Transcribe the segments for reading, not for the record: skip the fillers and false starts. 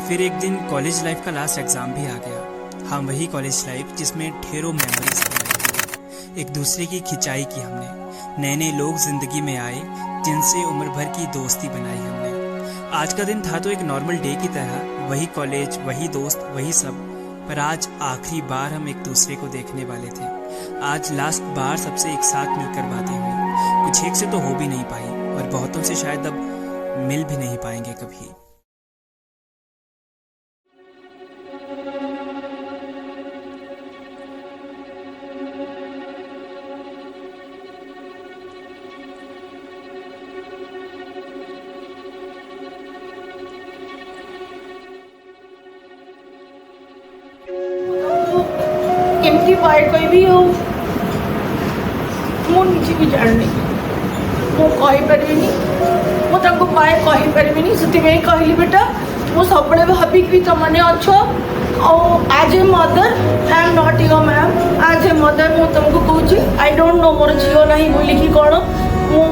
फिर एक दिन कॉलेज लाइफ का लास्ट एग्ज़ाम भी आ गया। हाँ, वही कॉलेज लाइफ जिसमें ढेरों मेमोरीज बनाई, एक दूसरे की खिंचाई की हमने, नए नए लोग ज़िंदगी में आए जिनसे उम्र भर की दोस्ती बनाई हमने। आज का दिन था तो एक नॉर्मल डे की तरह, वही कॉलेज, वही दोस्त, वही सब। पर आज आखिरी बार हम एक दूसरे को देखने वाले थे। आज लास्ट बार सबसे एक साथ मिलकर बातें हुई। कुछ एक से तो हो भी नहीं पाई और बहुतों से शायद अब मिल भी नहीं पाएंगे कभी। केमती बाय कहबी हो मु निजे भी जाननी मु कहीपरिनी मु बाय कहीपरिनी से कहली बेटा मु सब भाविक भी तुमने अच्छ as a mother I am not your ma'am as a mother मु तुमको कहूँ आई डोंट नो मोर झील ना बोलिकी कौन मु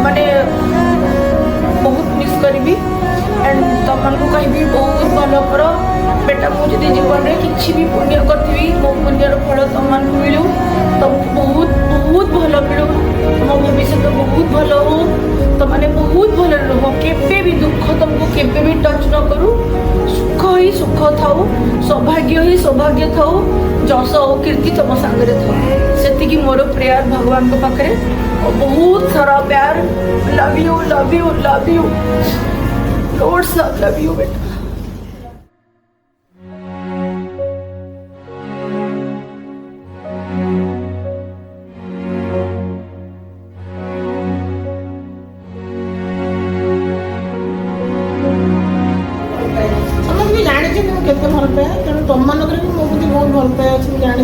माने बहुत मिस करी एंड तुमको कहबी बहुत भल कर बेटा मुझे जीवन में किसी भी पुण्य करी मो पुण्यर फल तुम मिलू तुमको बहुत बहुत भल मिलू तुम भविष्य बहुत भल हो तुमने बहुत भल रुह केवे भी दुख तुमको केवे भी टच न करू सुख ही सुख थाऊ सौभाग्य ही सौभाग्य थाऊ जस और कीर्ति तुम सागर था से मोर प्रेयर भगवान को पाखे और बहुत सारा प्यार love you love you love you loads love you बेटा। केते भल पाए तेणु तुम मानक मो प्रति बहुत भल पाए अच्छे जानी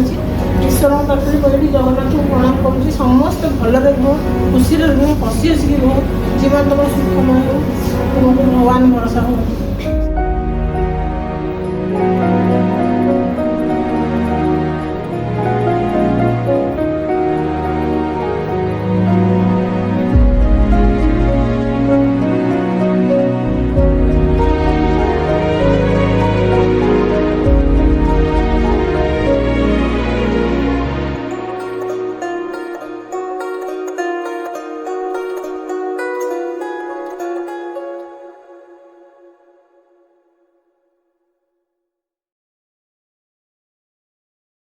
ईश्वर पाखे कहली जगन्नाथ को प्रणाम करुँच समस्त भलरे रुह खुशी रुह हसी हसिक रुह जीवन तुम सुखमय हो तुमको भगवान भरोसा हो।